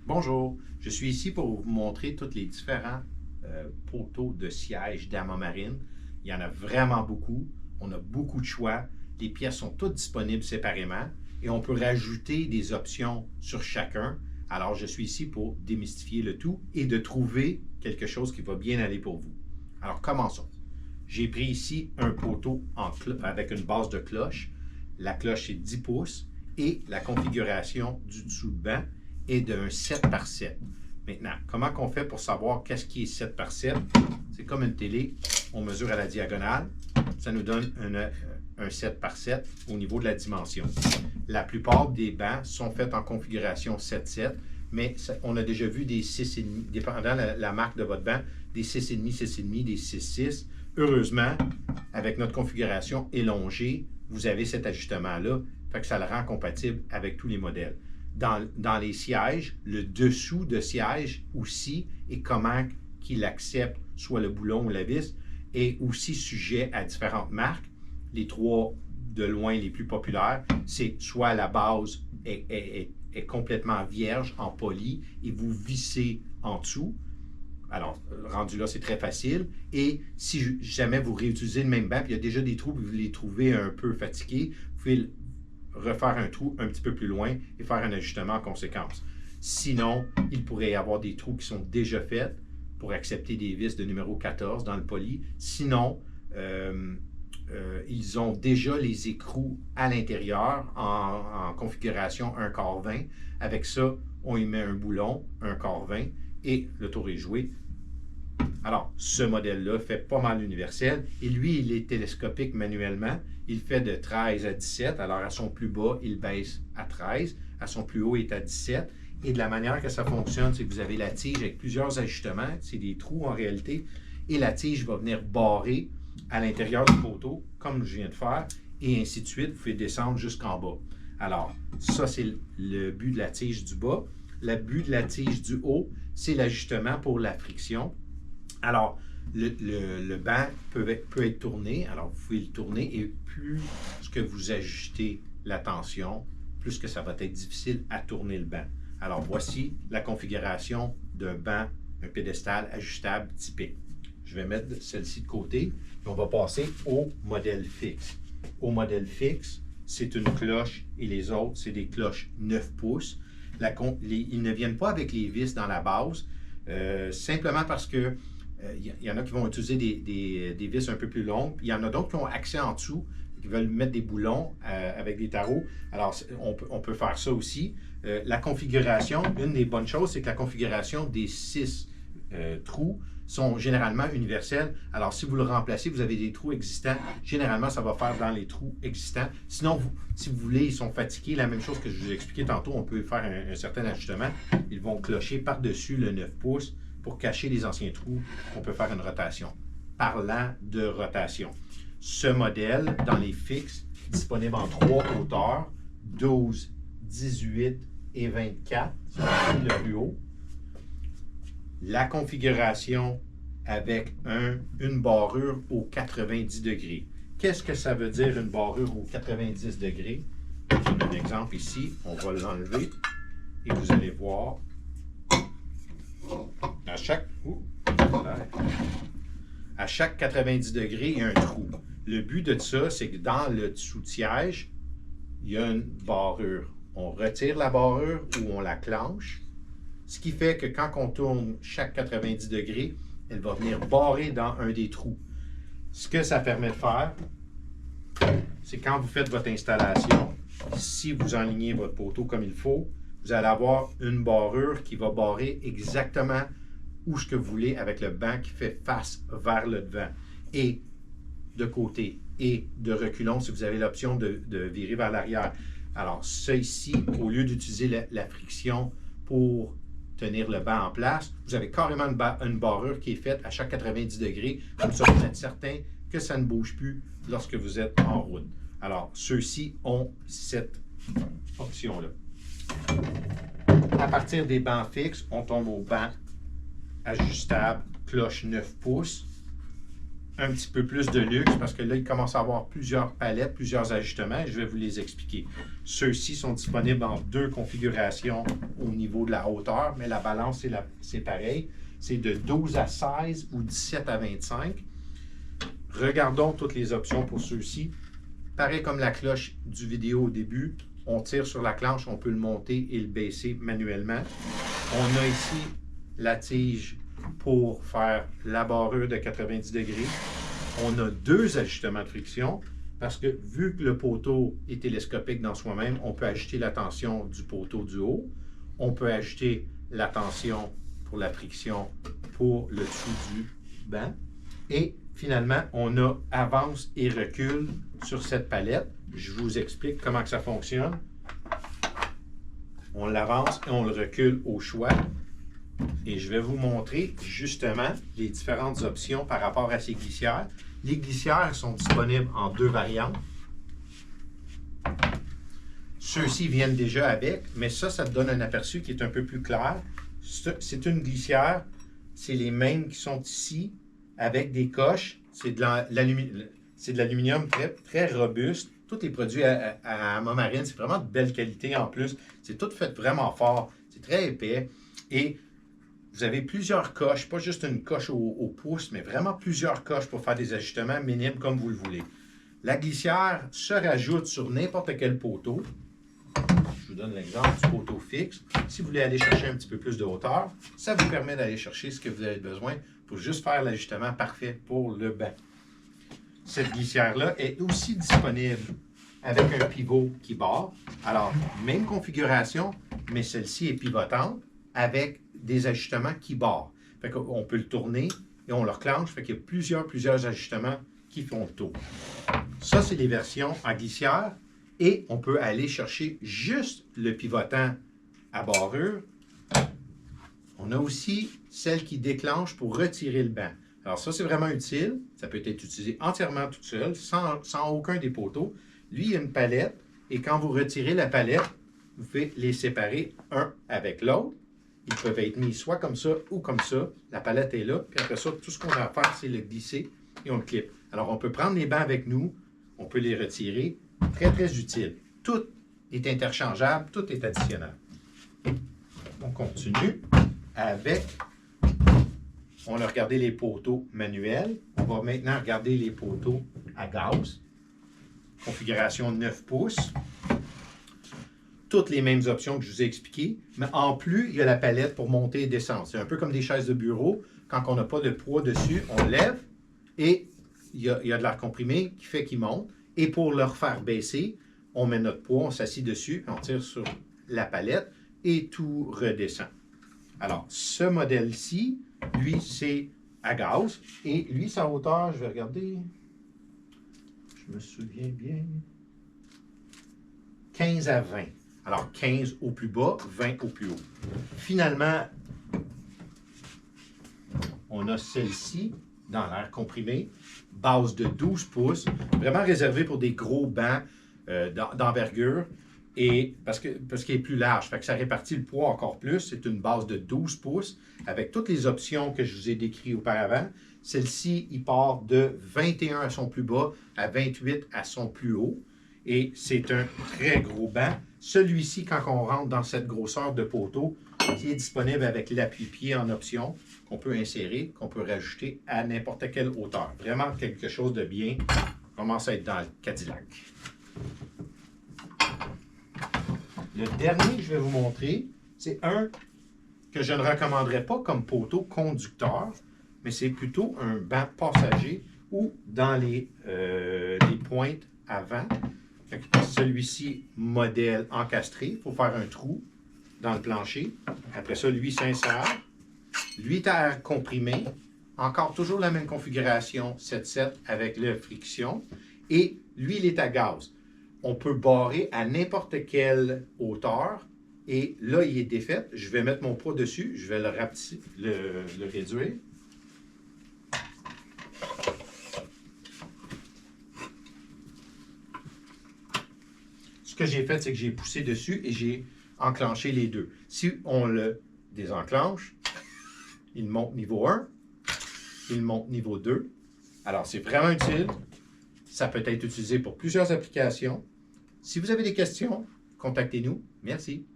Bonjour, je suis ici pour vous montrer tous les différents poteaux de siège d'Amamarine. Il y en a vraiment beaucoup, on a beaucoup de choix, les pièces sont toutes disponibles séparément et on peut rajouter des options sur chacun. Alors je suis ici pour démystifier le tout et de trouver quelque chose qui va bien aller pour vous. Alors commençons. J'ai pris ici un poteau avec une base de cloche. La cloche est 10 pouces et la configuration du dessous de banc est d'un 7 par 7. Maintenant, comment on fait pour savoir qu'est-ce qui est 7 par 7? C'est comme une télé, on mesure à la diagonale, ça nous donne un 7 par 7 au niveau de la dimension. La plupart des bancs sont faits en configuration 7-7, mais on a déjà vu des 6,5, dépendant de la marque de votre banc, des 6,5, 6,5, des 6,6. Heureusement, avec notre configuration élongée, vous avez cet ajustement-là, fait que ça le rend compatible avec tous les modèles. Dans les sièges, le dessous de siège aussi, et comment qu'il accepte soit le boulon ou la vis, est aussi sujet à différentes marques. Les trois de loin les plus populaires, c'est soit la base est complètement vierge en poly et vous vissez en dessous. Alors, rendu là, c'est très facile. Et si jamais vous réutilisez le même banc, puis il y a déjà des trous, vous les trouvez un peu fatigués, vous pouvez refaire un trou un petit peu plus loin et faire un ajustement en conséquence. Sinon, il pourrait y avoir des trous qui sont déjà faits pour accepter des vis de numéro 14 dans le poly. Sinon, ils ont déjà les écrous à l'intérieur en configuration 1 quart 20. Avec ça, on y met un boulon, 1 quart 20, et le tour est joué. Alors, ce modèle-là fait pas mal universel. Et lui, il est télescopique manuellement. Il fait de 13 à 17. Alors, à son plus bas, il baisse à 13. À son plus haut, il est à 17. Et de la manière que ça fonctionne, c'est que vous avez la tige avec plusieurs ajustements. C'est des trous en réalité. Et la tige va venir barrer à l'intérieur du poteau, comme je viens de faire. Et ainsi de suite. Vous pouvez descendre jusqu'en bas. Alors, ça, c'est le but de la tige du bas. Le but de la tige du haut, c'est l'ajustement pour la friction. Alors, le banc peut être tourné. Alors, vous pouvez le tourner et plus que vous ajustez la tension, plus que ça va être difficile à tourner le banc. Alors, voici la configuration d'un banc, un pédestal ajustable typique. Je vais mettre celle-ci de côté et on va passer au modèle fixe. Au modèle fixe, c'est une cloche et les autres, c'est des cloches 9 pouces. Ils ne viennent pas avec les vis dans la base, simplement parce que il y en a qui vont utiliser des vis un peu plus longues. Il y en a d'autres qui ont accès en dessous, qui veulent mettre des boulons avec des tarots. Alors, on peut faire ça aussi. La configuration, une des bonnes choses, c'est que la configuration des 6 trous sont généralement universels. Alors, si vous le remplacez, vous avez des trous existants. Généralement, ça va faire dans les trous existants. Sinon, si vous voulez, ils sont fatigués. La même chose que je vous ai expliqué tantôt, on peut faire un certain ajustement. Ils vont clocher par-dessus le 9 pouces. Pour cacher les anciens trous, on peut faire une rotation. Parlant de rotation, ce modèle, dans les fixes, disponible en 3 hauteurs, 12, 18 et 24, c'est le plus haut. La configuration avec une barrure au 90 degrés. Qu'est-ce que ça veut dire une barrure au 90 degrés? J'ai un exemple ici, on va l'enlever et vous allez voir. À chaque 90 degrés, il y a un trou. Le but de ça, c'est que dans le dessous de siège, il y a une barrure. On retire la barrure ou on la clenche, ce qui fait que quand on tourne chaque 90 degrés, elle va venir barrer dans un des trous. Ce que ça permet de faire, c'est quand vous faites votre installation, si vous enlignez votre poteau comme il faut, vous allez avoir une barrure qui va barrer exactement où ce que vous voulez avec le banc qui fait face vers le devant et de côté et de reculons si vous avez l'option de virer vers l'arrière. Alors, ça ici, au lieu d'utiliser la friction pour tenir le banc en place, vous avez carrément une barrure qui est faite à chaque 90 degrés. Comme ça, vous êtes certain que ça ne bouge plus lorsque vous êtes en route. Alors, ceux-ci ont cette option-là. À partir des bancs fixes, on tombe au banc ajustable, cloche 9 pouces. un petit peu plus de luxe parce que là, il commence à avoir plusieurs palettes, plusieurs ajustements et je vais vous les expliquer. Ceux-ci sont disponibles en 2 configurations au niveau de la hauteur, mais la balance, c'est pareil. C'est de 12 à 16 ou 17 à 25. Regardons toutes les options pour ceux-ci. Pareil comme la cloche du vidéo au début, on tire sur la clenche, on peut le monter et le baisser manuellement. On a ici la tige pour faire la barrure de 90 degrés. On a 2 ajustements de friction parce que vu que le poteau est télescopique dans soi-même, on peut ajuster la tension du poteau du haut. On peut ajuster la tension pour la friction pour le dessous du banc. Et finalement, on a avance et recul sur cette palette. Je vous explique comment que ça fonctionne. On l'avance et on le recule au choix. Et je vais vous montrer justement les différentes options par rapport à ces glissières. Les glissières sont disponibles en 2 variantes. Ceux-ci viennent déjà avec, mais ça te donne un aperçu qui est un peu plus clair. C'est une glissière, c'est les mêmes qui sont ici, avec des coches. C'est de l'aluminium très, très robuste. Tous les produits à Momarine, c'est vraiment de belle qualité en plus. C'est tout fait vraiment fort. C'est très épais. Et vous avez plusieurs coches, pas juste une coche au pouce, mais vraiment plusieurs coches pour faire des ajustements minimes comme vous le voulez. La glissière se rajoute sur n'importe quel poteau. Je vous donne l'exemple du poteau fixe. Si vous voulez aller chercher un petit peu plus de hauteur, ça vous permet d'aller chercher ce que vous avez besoin pour juste faire l'ajustement parfait pour le banc. Cette glissière-là est aussi disponible avec un pivot qui barre. Alors, même configuration, mais celle-ci est pivotante avec des ajustements qui barrent. Fait qu'on peut le tourner et on le reclenche. Fait qu'il y a plusieurs ajustements qui font le tour. Ça, c'est les versions en glissière. Et on peut aller chercher juste le pivotant à barrure. On a aussi celle qui déclenche pour retirer le banc. Alors ça, c'est vraiment utile. Ça peut être utilisé entièrement tout seul, sans aucun des poteaux. Lui, il y a une palette. Et quand vous retirez la palette, vous pouvez les séparer un avec l'autre. Ils peuvent être mis soit comme ça ou comme ça. La palette est là. Puis après ça, tout ce qu'on a à faire, c'est le glisser et on le clip. Alors, on peut prendre les bancs avec nous. On peut les retirer. Très, très utile. Tout est interchangeable. Tout est additionnable. On continue avec... On a regardé les poteaux manuels. On va maintenant regarder les poteaux à gaz. Configuration 9 pouces. Toutes les mêmes options que je vous ai expliquées, mais en plus, il y a la palette pour monter et descendre. C'est un peu comme des chaises de bureau. Quand on n'a pas de poids dessus, on lève et il y a de l'air comprimé qui fait qu'il monte. Et pour le refaire baisser, on met notre poids, on s'assit dessus, on tire sur la palette et tout redescend. Alors, ce modèle-ci, lui, c'est à gaz. Et lui, sa hauteur, je vais regarder, je me souviens bien, 15 à 20. Alors, 15 au plus bas, 20 au plus haut. Finalement, on a celle-ci dans l'air comprimé, base de 12 pouces, vraiment réservée pour des gros bancs d'envergure, et parce qu'il est plus large, fait que ça répartit le poids encore plus. C'est une base de 12 pouces avec toutes les options que je vous ai décrites auparavant. Celle-ci, il part de 21 à son plus bas à 28 à son plus haut. Et c'est un très gros banc. Celui-ci, quand on rentre dans cette grosseur de poteau, qui est disponible avec l'appui-pied en option, qu'on peut insérer, qu'on peut rajouter à n'importe quelle hauteur. Vraiment quelque chose de bien. On commence à être dans le Cadillac. Le dernier que je vais vous montrer, c'est un que je ne recommanderais pas comme poteau conducteur, mais c'est plutôt un banc passager ou dans les pointes avant. Celui-ci, modèle encastré, il faut faire un trou dans le plancher. Après ça, lui s'insère. Lui est à air comprimé. Encore toujours la même configuration 7.7 avec le friction. Et lui, il est à gaz. On peut barrer à n'importe quelle hauteur. Et là, il est défait. Je vais mettre mon poids dessus. Je vais le réduire. Ce que j'ai fait, c'est que j'ai poussé dessus et j'ai enclenché les deux. Si on le désenclenche, il monte niveau 1, il monte niveau 2. Alors, c'est vraiment utile. Ça peut être utilisé pour plusieurs applications. Si vous avez des questions, contactez-nous. Merci.